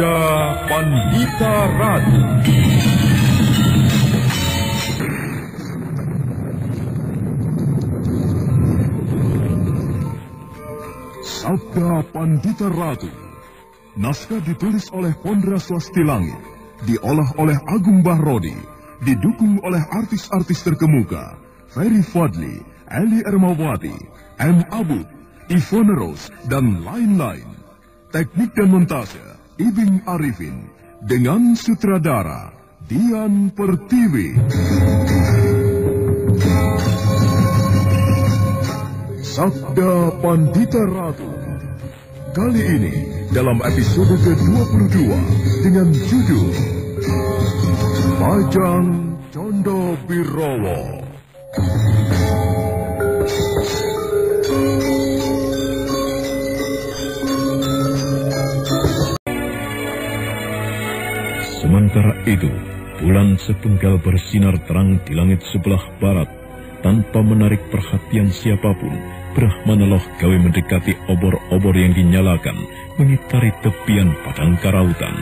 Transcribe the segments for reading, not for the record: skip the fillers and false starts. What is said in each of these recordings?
Sabda Pandita Ratu. Sabda Pandita Ratu. Naskah ditulis oleh Pondra Swasti Langit, diolah oleh Agung Bahrodi, didukung oleh artis-artis terkemuka Ferry Fadli, Eli Ermawati, M. Abud, Ivone Rose, dan lain-lain. Teknik dan montase Ibing Arifin, dengan sutradara Dian Pertiwi. Sabda Pandita Ratu. Kali ini dalam episode ke-22 dengan judul Bajang Condo Birowo. Sementara itu, bulan sepenggal bersinar terang di langit sebelah barat. Tanpa menarik perhatian siapapun, Brahmana Loh Gawe mendekati obor-obor yang dinyalakan, mengitari tepian padang karautan.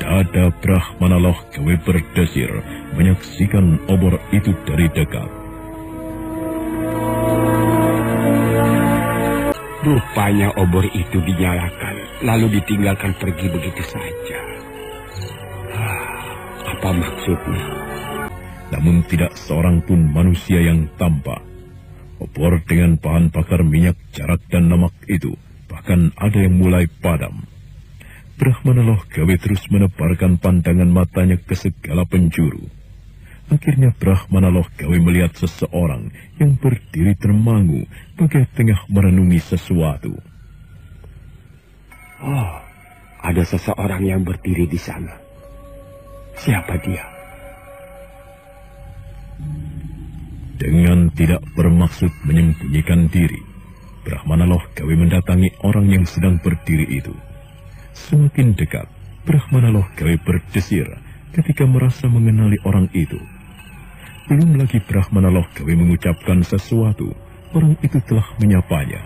Dada Brahmana Loh Gawe berdesir, menyaksikan obor itu dari dekat. Rupanya obor itu dinyalakan, lalu ditinggalkan pergi begitu saja. Apa maksudnya? Namun tidak seorang pun manusia yang tampak. Obor dengan bahan bakar minyak, jarak dan lemak itu bahkan ada yang mulai padam. Brahmana Loh Gawe terus menebarkan pandangan matanya ke segala penjuru. Akhirnya Brahmana Loh Gawe melihat seseorang yang berdiri termangu bagai tengah merenungi sesuatu. Oh, ada seseorang yang berdiri di sana. Siapa dia? Dengan tidak bermaksud menyembunyikan diri, Brahmana Loh Gawe mendatangi orang yang sedang berdiri itu. Semakin dekat, Brahmana Loh Gawe berdesir ketika merasa mengenali orang itu. Belum lagi Brahmana Loh Gawe mengucapkan sesuatu, orang itu telah menyapanya.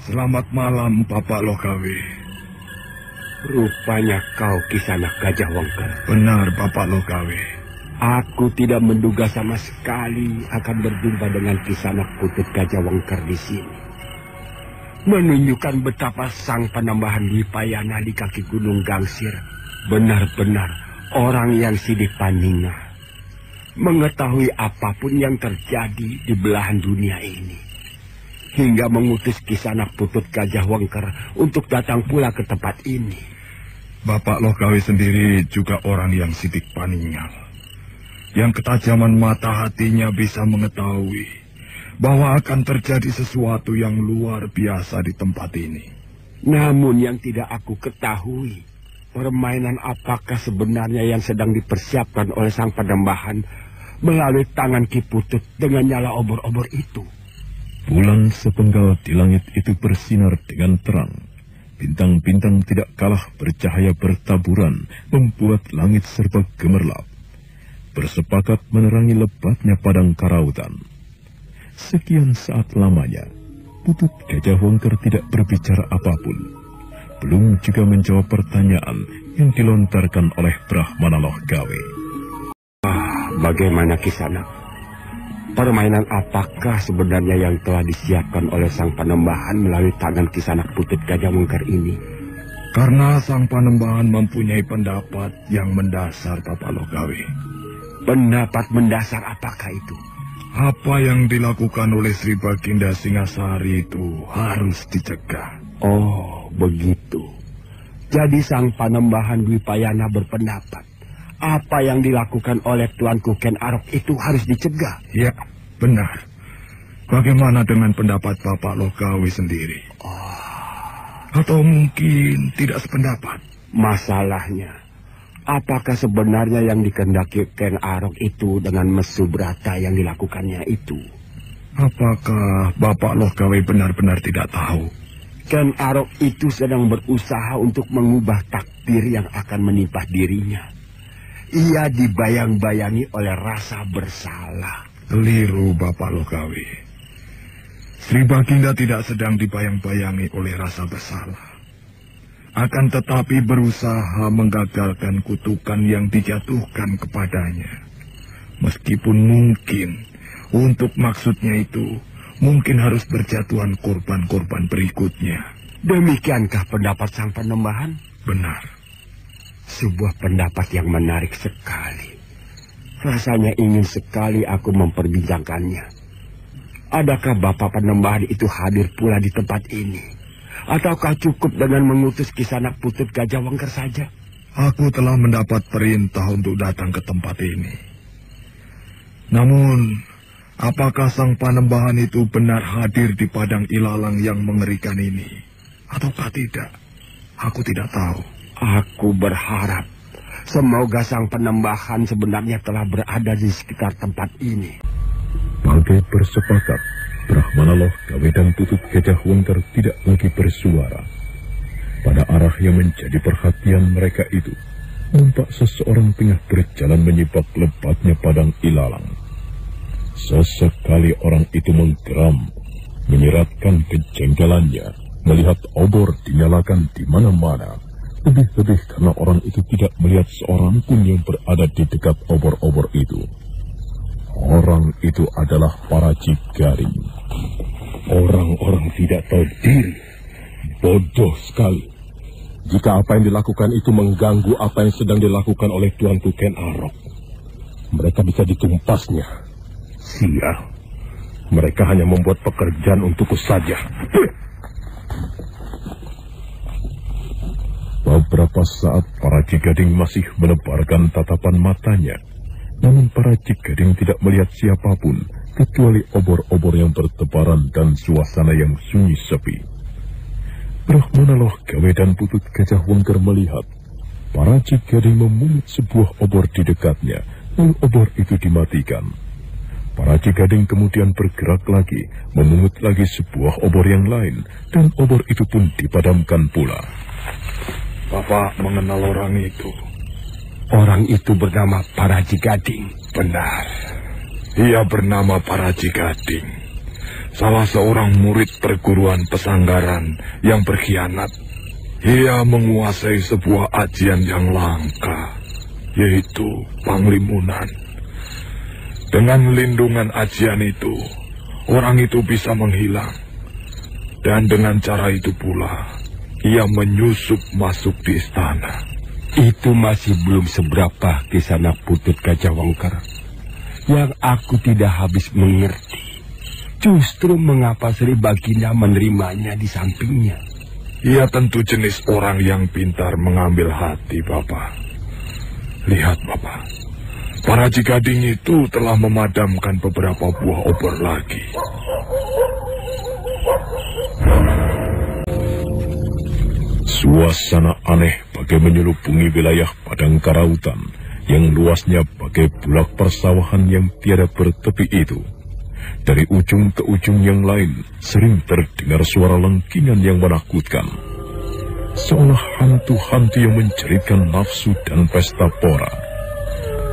Selamat malam, Bapak Loh Gawe. Rupanya kau Kisanak Gajah Wengker. Benar, Bapak Loh Gawe. Aku tidak menduga sama sekali akan berjumpa dengan Kisanak Putut Gajah Wengker di sini. Menunjukkan betapa sang penambahan Dwipayana di kaki Gunung Gangsir benar-benar orang yang sidik paningah, mengetahui apapun yang terjadi di belahan dunia ini, hingga mengutus Kisanak Putut Gajah Wengker untuk datang pula ke tempat ini. Bapak Loh Gawe sendiri juga orang yang sidik paningal, yang ketajaman mata hatinya bisa mengetahui bahwa akan terjadi sesuatu yang luar biasa di tempat ini. Namun yang tidak aku ketahui, permainan apakah sebenarnya yang sedang dipersiapkan oleh sang Panembahan melalui tangan Ki Putut dengan nyala obor-obor itu? Bulan sepenggal di langit itu bersinar dengan terang. Bintang-bintang tidak kalah bercahaya bertaburan, membuat langit serba gemerlap. Bersepakat menerangi lebatnya padang karautan. Sekian saat lamanya, Putut Gajah Wengker tidak berbicara apapun. Belum juga menjawab pertanyaan yang dilontarkan oleh Brahmana Loh Gawe. Bagaimana Kisanak? Permainan apakah sebenarnya yang telah disiapkan oleh sang Panembahan melalui tangan Kisanak Putut Gajah Wengker ini? Karena sang Panembahan mempunyai pendapat yang mendasar, Bapak Loh Gawe. Pendapat mendasar apakah itu? Apa yang dilakukan oleh Sri Baginda Singasari itu harus dicegah. Oh, begitu. Jadi sang Panembahan Dwipayana berpendapat apa yang dilakukan oleh Tuanku Ken Arok itu harus dicegah. Ya, benar. Bagaimana dengan pendapat Bapak Loh Gawe sendiri? Atau mungkin tidak sependapat? Masalahnya, apakah sebenarnya yang dikehendaki Ken Arok itu dengan Mesubrata yang dilakukannya itu? Apakah Bapak Loh Gawe benar-benar tidak tahu? Ken Arok itu sedang berusaha untuk mengubah takdir yang akan menimpa dirinya. Ia dibayang-bayangi oleh rasa bersalah. Keliru, Bapak Loh Gawe. Sri Baginda tidak sedang dibayang-bayangi oleh rasa bersalah. akan tetapi berusaha menggagalkan kutukan yang dijatuhkan kepadanya. Meskipun mungkin untuk maksudnya itu mungkin harus berjatuhan korban-korban berikutnya. Demikiankah pendapat sang Panembahan? Benar. Sebuah pendapat yang menarik sekali. Rasanya ingin sekali aku memperbincangkannya. Adakah Bapak Panembahan itu hadir pula di tempat ini? Ataukah cukup dengan mengutus Kisanak Putut Gajah Wengker saja? Aku telah mendapat perintah untuk datang ke tempat ini. Namun, apakah sang Panembahan itu benar hadir di padang ilalang yang mengerikan ini? Ataukah tidak? Aku tidak tahu. Aku berharap semoga sang Panembahan sebenarnya telah berada di sekitar tempat ini. Bagai bersepakat, Brahmana Loh Gawe dan Putut Gajah Wengker tidak lagi bersuara. Pada arah yang menjadi perhatian mereka itu, nampak seseorang tengah berjalan menyibak lebatnya padang ilalang. Sesekali orang itu menggeram, menyeratkan kejengkelannya, melihat obor dinyalakan di mana-mana. Lebih-lebih karena orang itu tidak melihat seorang pun yang berada di dekat obor-obor itu. Orang itu adalah para Cigading. Orang-orang tidak tahu diri. Bodoh sekali. Jika apa yang dilakukan itu mengganggu apa yang sedang dilakukan oleh Tuanku Ken Arok, mereka bisa ditumpasnya. Sial. Mereka hanya membuat pekerjaan untukku saja. Beberapa saat para Cigading masih menebarkan tatapan matanya. Namun para Cigading tidak melihat siapapun kecuali obor-obor yang bertebaran dan suasana yang sunyi sepi. Brahmana Loh Gawe dan Putut Gajah Wengker melihat para Cigading memungut sebuah obor di dekatnya, lalu obor itu dimatikan. Para Cigading kemudian bergerak lagi, memungut lagi sebuah obor yang lain, dan obor itu pun dipadamkan pula. Bapak mengenal orang itu. Orang itu bernama Para Cigading. Benar. Ia bernama Para Cigading. Salah seorang murid perguruan pesanggaran yang berkhianat. Ia menguasai sebuah ajian yang langka, yaitu Panglimunan. Dengan lindungan ajian itu, orang itu bisa menghilang. Dan dengan cara itu pula, ia menyusup masuk di istana. Itu masih belum seberapa Kisanak Putut Gajah Wengker. Yang aku tidak habis mengerti, justru mengapa Sri Baginda menerimanya di sampingnya. Ia tentu jenis orang yang pintar mengambil hati, Bapak. Lihat, Bapak. Para Cigading itu telah memadamkan beberapa buah obor lagi. Suasana aneh bagai menyelubungi wilayah padang karautan yang luasnya bagai bulak persawahan yang tiada bertepi itu. Dari ujung ke ujung yang lain sering terdengar suara lengkingan yang menakutkan. Seolah hantu-hantu yang menjeritkan nafsu dan pesta pora.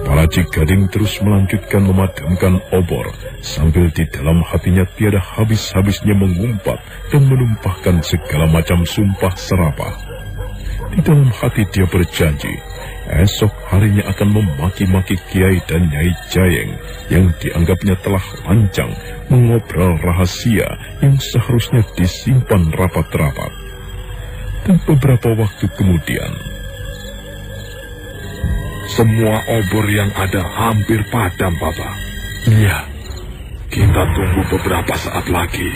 Para Cigading terus melanjutkan memadamkan obor, sambil di dalam hatinya tiada habis-habisnya mengumpat dan menumpahkan segala macam sumpah serapah. Di dalam hati dia berjanji, esok harinya akan memaki-maki Kiai dan Nyai Jayeng yang dianggapnya telah lancang mengobrol rahasia yang seharusnya disimpan rapat-rapat. Dan beberapa waktu kemudian, semua obor yang ada hampir padam, Bapak. Iya. Kita tunggu beberapa saat lagi.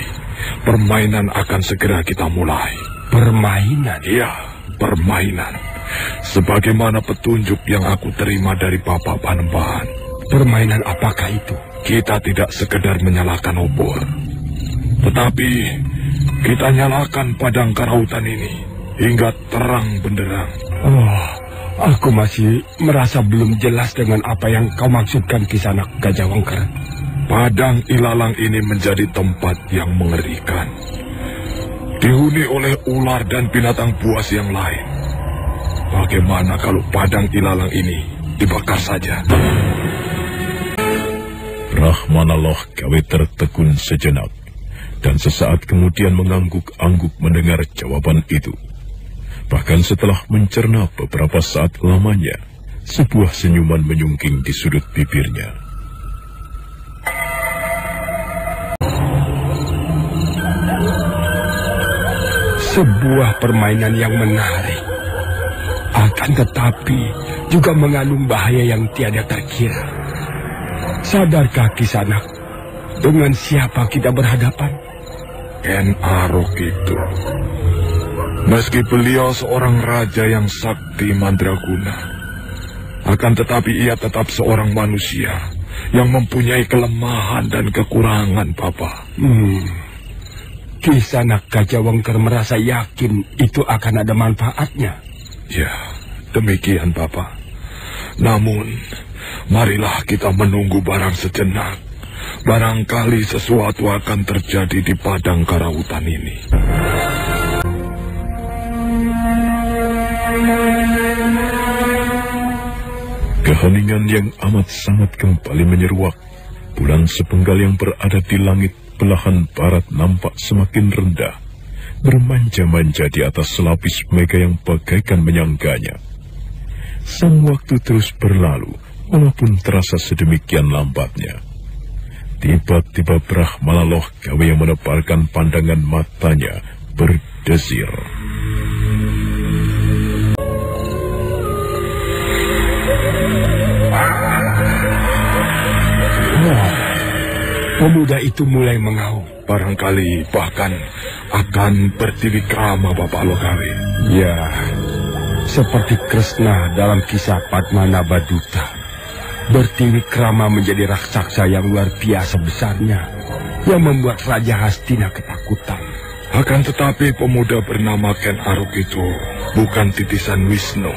Permainan akan segera kita mulai. Permainan? Iya, permainan. Sebagaimana petunjuk yang aku terima dari Bapak Panembahan. Permainan apakah itu? Kita tidak sekedar menyalakan obor, tetapi kita nyalakan padang karautan ini hingga terang benderang. Oh, aku masih merasa belum jelas dengan apa yang kau maksudkan, Kisanak Gajah Wengker. Padang ilalang ini menjadi tempat yang mengerikan. Dihuni oleh ular dan binatang buas yang lain. Bagaimana kalau padang ilalang ini dibakar saja? Brahmana Loh Gawe tertegun sejenak, dan sesaat kemudian mengangguk-angguk mendengar jawaban itu. Bahkan setelah mencerna beberapa saat lamanya, sebuah senyuman menyungking di sudut bibirnya. Sebuah permainan yang menarik, akan tetapi juga mengandung bahaya yang tiada terkira. Sadarkah Kisanak dengan siapa kita berhadapan? Ken Arok itu. Meski beliau seorang raja yang sakti mandraguna, akan tetapi ia tetap seorang manusia yang mempunyai kelemahan dan kekurangan, Papa. Kisanak Gajah Wengker merasa yakin itu akan ada manfaatnya. Ya, demikian, Papa. Namun, marilah kita menunggu barang sejenak. Barangkali sesuatu akan terjadi di padang karautan ini. Keheningan yang amat sangat kembali menyeruak. Bulan sepenggal yang berada di langit belahan barat nampak semakin rendah, bermanja-manja di atas selapis mega yang bagaikan menyangganya. Sang waktu terus berlalu, walaupun terasa sedemikian lambatnya. Tiba-tiba Brahmana Loh Gawe yang menebarkan pandangan matanya berdesir. Pemuda itu mulai mengaum. Barangkali bahkan akan bertilikrama, Bapak Logawe. Ya, seperti Kresna dalam kisah Padmanabha Dutta. Bertilikrama menjadi raksasa yang luar biasa besarnya, yang membuat Raja Hastina ketakutan. Akan tetapi pemuda bernama Ken Arok itu bukan titisan Wisnu.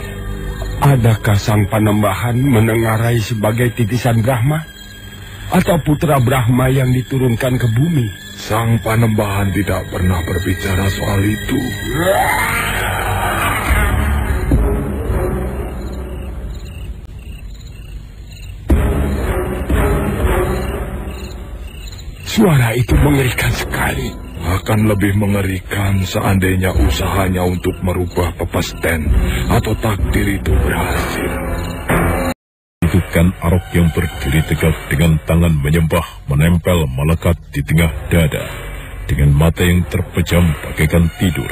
Adakah sang Panembahan menengarai sebagai titisan Brahma? Atau putra Brahma yang diturunkan ke bumi? Sang Panembahan tidak pernah berbicara soal itu. Suara itu mengerikan sekali. Akan lebih mengerikan seandainya usahanya untuk merubah Pepesten atau takdir itu berhasil. Itu Ken Arok yang berdiri tegak dengan tangan menyembah menempel melekat di tengah dada. Dengan mata yang terpejam bagaikan tidur.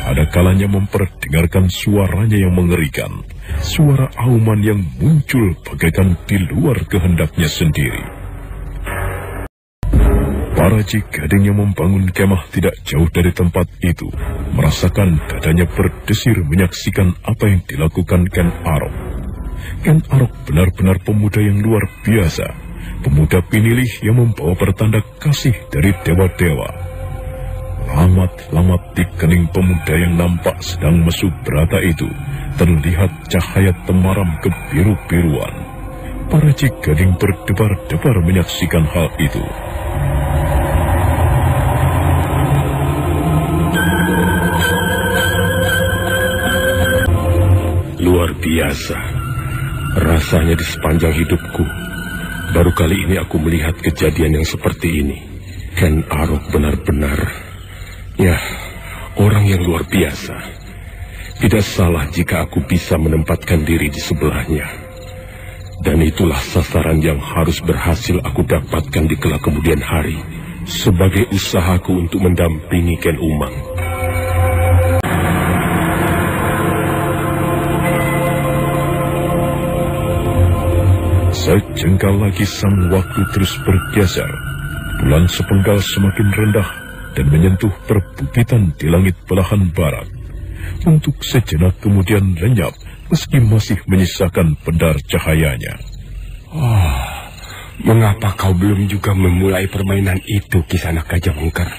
Ada kalanya memperdengarkan suaranya yang mengerikan. Suara auman yang muncul bagaikan di luar kehendaknya sendiri. Para Cigading yang membangun kemah tidak jauh dari tempat itu merasakan dadanya berdesir menyaksikan apa yang dilakukan Ken Arok. Ken Arok benar-benar pemuda yang luar biasa, pemuda pinilih yang membawa pertanda kasih dari dewa-dewa. Lamat-lamat di kening pemuda yang nampak sedang mesum berata itu terlihat cahaya temaram kebiru-biruan. Para Cigading berdebar-debar menyaksikan hal itu. Luar biasa. Rasanya di sepanjang hidupku, baru kali ini aku melihat kejadian yang seperti ini. Ken Arok benar-benar, ya, orang yang luar biasa. Tidak salah jika aku bisa menempatkan diri di sebelahnya. Dan itulah sasaran yang harus berhasil aku dapatkan di kelak kemudian hari, sebagai usahaku untuk mendampingi Ken Umang. Sejengkal lagi sang waktu terus bergeser. Bulan sepenggal semakin rendah dan menyentuh perbukitan di langit belahan barat. Untuk sejenak kemudian lenyap meski masih menyisakan pendar cahayanya. Mengapa kau belum juga memulai permainan itu, Kisanak Gajah Wengker?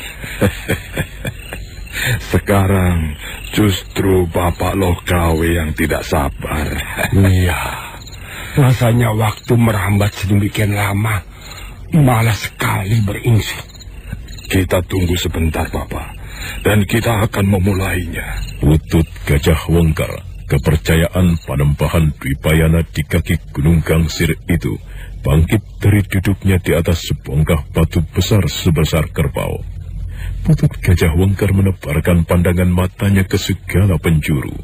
Sekarang justru Bapak Logawe yang tidak sabar. Iya. Rasanya waktu merambat sedemikian lama, malas sekali beringsut. Kita tunggu sebentar, Bapak, dan kita akan memulainya. Utut Gajah Wengker, kepercayaan Panembahan Dwipayana di kaki Gunung Gangsir itu bangkit dari duduknya di atas sebongkah batu besar sebesar kerbau. Putut Gajah Wengker menebarkan pandangan matanya ke segala penjuru.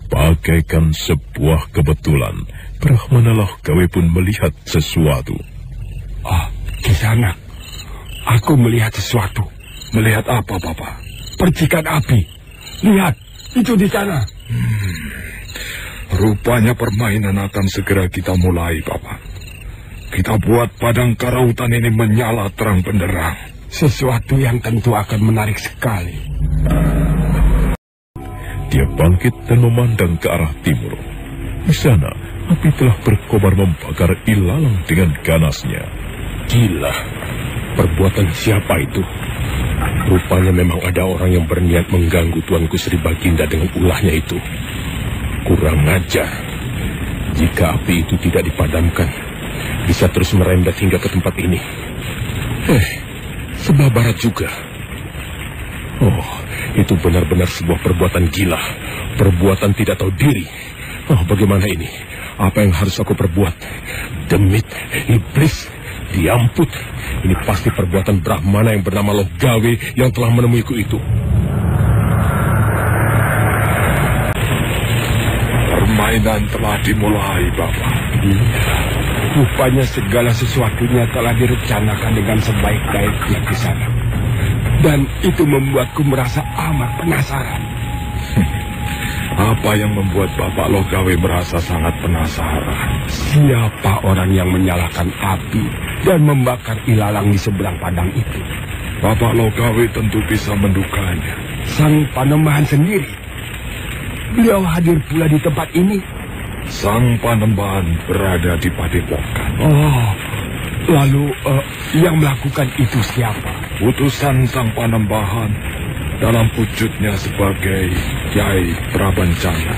Bagaikan sebuah kebetulan, Brahmana Loh Gawe pun melihat sesuatu. Di sana, aku melihat sesuatu. Melihat apa, Bapak? Percikan api. Lihat, itu di sana. Rupanya permainan akan segera kita mulai, Bapak. Kita buat padang karautan ini menyala terang benderang. Sesuatu yang tentu akan menarik sekali. Dia bangkit dan memandang ke arah timur. Di sana, api telah berkobar membakar ilalang dengan ganasnya. Gila, perbuatan siapa itu? Rupanya memang ada orang yang berniat mengganggu Tuanku Sri Baginda dengan ulahnya itu. Kurang ajar. Jika api itu tidak dipadamkan, bisa terus merembet hingga ke tempat ini. Sebelah barat juga. Oh, itu benar-benar sebuah perbuatan gila. Perbuatan tidak tahu diri. Bagaimana ini? Apa yang harus aku perbuat? Demit, iblis, diamput. Ini pasti perbuatan Brahmana yang bernama Loh Gawe yang telah menemuiku itu. Permainan telah dimulai, Bapak. Rupanya segala sesuatunya telah direncanakan dengan sebaik-baiknya di sana. Dan itu membuatku merasa amat penasaran. Apa yang membuat Bapak Loh Gawe merasa sangat penasaran? Siapa orang yang menyalakan api dan membakar ilalang di seberang padang itu? Bapak Loh Gawe tentu bisa mendukanya. Sang Panembahan sendiri. Beliau hadir pula di tempat ini. Sang Panembahan berada di padepokan. Lalu yang melakukan itu siapa? Utusan Sang Panembahan dalam wujudnya sebagai Kyai Prabancana.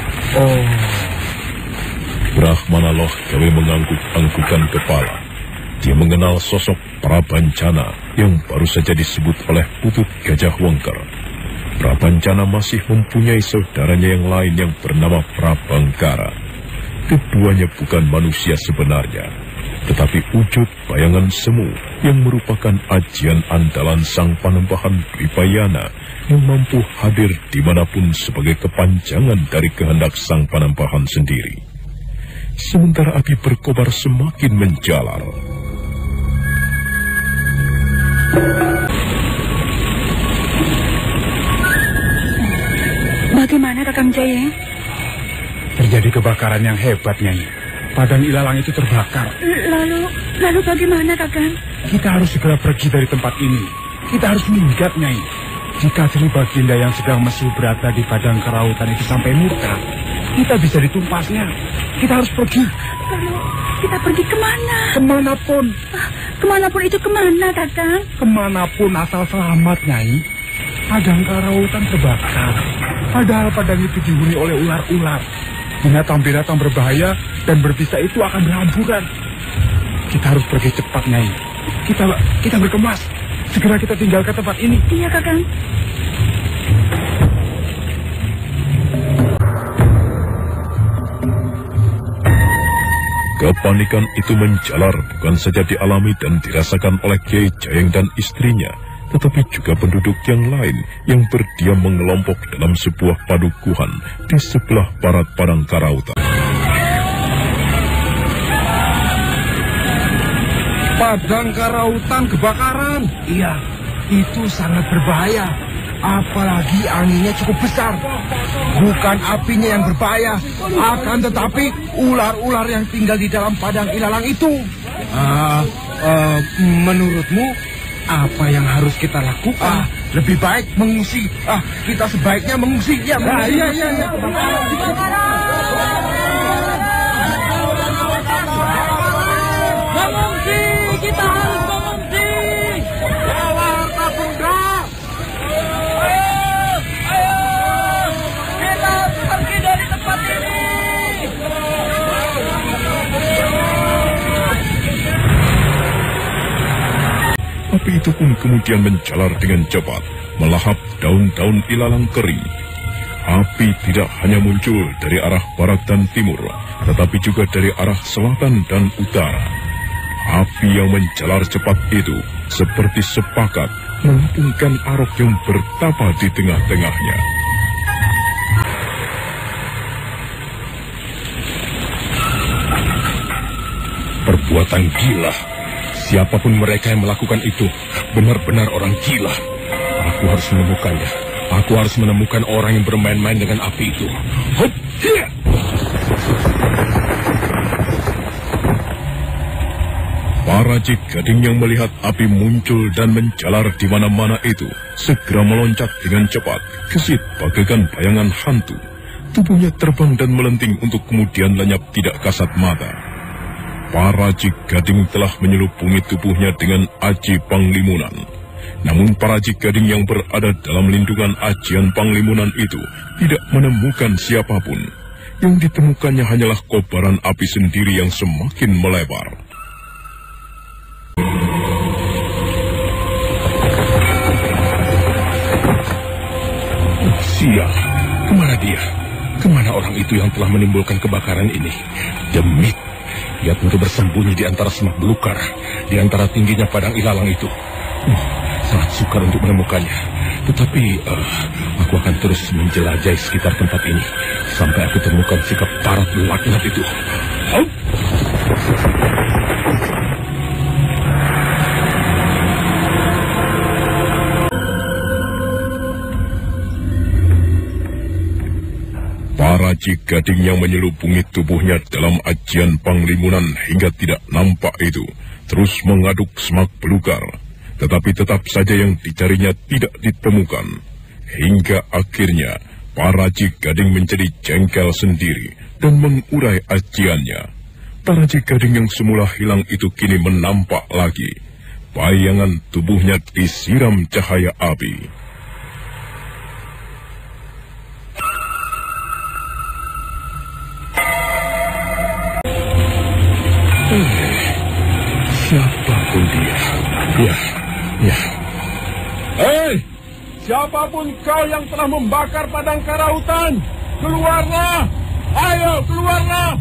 Brahmana Loh Gawe mengangguk-anggukan kepala. Dia mengenal sosok Prabancana yang baru saja disebut oleh Putut Gajah Wengker. Prabancana masih mempunyai saudaranya yang lain yang bernama Prabangkara. Keduanya bukan manusia sebenarnya, tetapi wujud bayangan semu yang merupakan ajian andalan Sang Panembahan Dwipayana yang mampu hadir dimanapun sebagai kepanjangan dari kehendak Sang Panembahan sendiri. Sementara api berkobar semakin menjalar. Bagaimana Kakang Jaya? Terjadi kebakaran yang hebat, Nyai. Padang ilalang itu terbakar. Lalu bagaimana, Kakang? Kita harus segera pergi dari tempat ini. Kita harus minggat, Nyai. Jika Sri Baginda yang sedang mesyu berada di padang karautan itu sampai murka, kita bisa ditumpasnya. Kita harus pergi. Lalu kita pergi kemana? Kemanapun. Kemanapun itu kemana, Kakang? Kemanapun asal selamat, Nyai. Padang karautan terbakar. Padahal padang itu dihuni oleh ular-ular. Binatang-binatang berbahaya dan berbisa itu akan berhamburan. Kita harus pergi cepat, Nyai. Kita berkemas. Segera kita tinggalkan tempat ini. Iya, Kakang. Kepanikan itu menjalar bukan saja dialami dan dirasakan oleh Kyai Jayeng dan istrinya, tetapi juga penduduk yang lain yang berdiam mengelompok dalam sebuah padukuhan di sebelah barat padang karautan. Padang karautan kebakaran. Iya, itu sangat berbahaya. Apalagi anginnya cukup besar. Bukan apinya yang berbahaya, akan tetapi ular-ular yang tinggal di dalam padang ilalang itu. Menurutmu apa yang harus kita lakukan? Lebih baik mengungsi. Kita sebaiknya mengungsi. Ya, iya. Mengungsi! Kita harus mengungsi! Ayo! Kita harus pergi dari tempat ini! Api itu pun kemudian menjalar dengan cepat, melahap daun-daun ilalang kering. Api tidak hanya muncul dari arah barat dan timur, tetapi juga dari arah selatan dan utara. Api yang menjalar cepat itu seperti sepakat mengepungkan Arok yang bertapa di tengah-tengahnya. Perbuatan gila. Siapapun mereka yang melakukan itu benar-benar orang gila. Aku harus menemukannya. Aku harus menemukan orang yang bermain-main dengan api itu. Hop! Yeah! Para Gading yang melihat api muncul dan menjalar di mana-mana itu segera meloncat dengan cepat, gesit bagaikan bayangan hantu. Tubuhnya terbang dan melenting untuk kemudian lenyap tidak kasat mata. Para Gading telah menyelubungi tubuhnya dengan aji Panglimunan. Namun para Gading yang berada dalam lindungan ajian Panglimunan itu tidak menemukan siapapun. Yang ditemukannya hanyalah kobaran api sendiri yang semakin melebar. Sial, kemana dia? Kemana orang itu yang telah menimbulkan kebakaran ini? Demit, dia tentu bersembunyi di antara semak belukar, di antara tingginya padang ilalang itu. Sangat sukar untuk menemukannya. Tetapi aku akan terus menjelajahi sekitar tempat ini sampai aku temukan sikap parat laknat itu. Para Gading yang menyelubungi tubuhnya dalam ajian Panglimunan hingga tidak nampak itu terus mengaduk semak belukar, tetapi tetap saja yang dicarinya tidak ditemukan. Hingga akhirnya para Gading menjadi jengkel sendiri dan mengurai ajiannya. Para Gading yang semula hilang itu kini menampak lagi. Bayangan tubuhnya disiram cahaya api. Siapapun dia. Ya. Hei, siapapun kau yang telah membakar padang karautan, keluarlah! Ayo, keluarlah!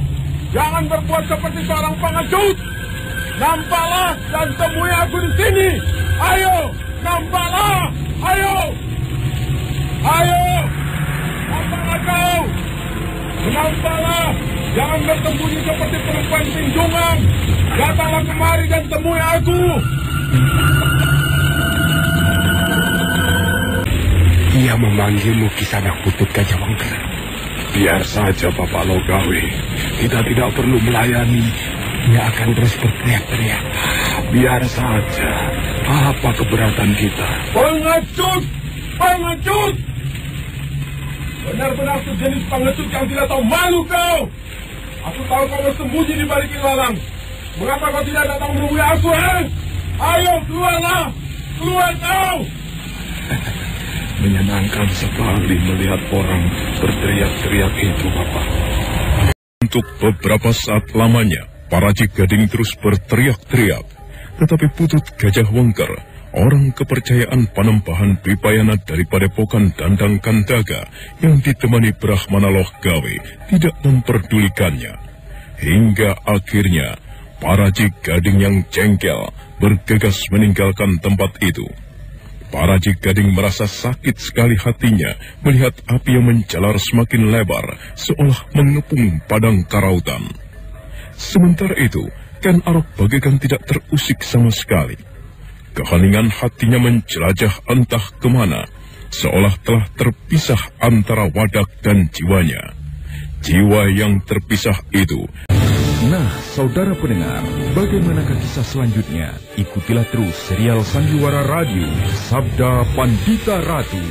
Jangan berbuat seperti seorang pengecut! Nampaklah dan temui aku di sini! Ayo, nampaklah! Ayo! Nampaklah kau! Nampaklah! Jangan bersembunyi seperti perempuan tinjungan! Datanglah kemari dan temui aku! Dia memanggilmu Kisanak Putut Gajah Wengker. Biar saja Bapak Logawi. Kita tidak perlu melayani. Dia akan terus berteriak-teriak. Biar saja. Apa keberatan kita? Pengecut! Pengecut! Benar-benar sejenis pengecut yang tidak tahu malu kau! Aku tahu kau bersembunyi di balik ilalang. Mengapa kau tidak datang menemui aku, Ayo, keluarlah! Keluar kau! Menyenangkan sekali melihat orang berteriak-teriak itu, Bapak. Untuk beberapa saat lamanya, para Gading terus berteriak-teriak. Tetapi Putut Gajah Wengker, orang kepercayaan Panembahan Dwipayana dari Padepokan Dandang Kandaga yang ditemani Brahmana Lohgawe, tidak memperdulikannya. Hingga akhirnya, para Gading yang jengkel bergegas meninggalkan tempat itu. Para Gading merasa sakit sekali hatinya melihat api yang menjalar semakin lebar seolah mengepung padang karautan. Sementara itu, Ken Arok bagaikan tidak terusik sama sekali. Keheningan hatinya menjelajah entah kemana, seolah telah terpisah antara wadak dan jiwanya. Jiwa yang terpisah itu. Nah, saudara pendengar, bagaimanakah kisah selanjutnya? Ikutilah terus serial Sandiwara Radio, Sabda Pandita Ratu.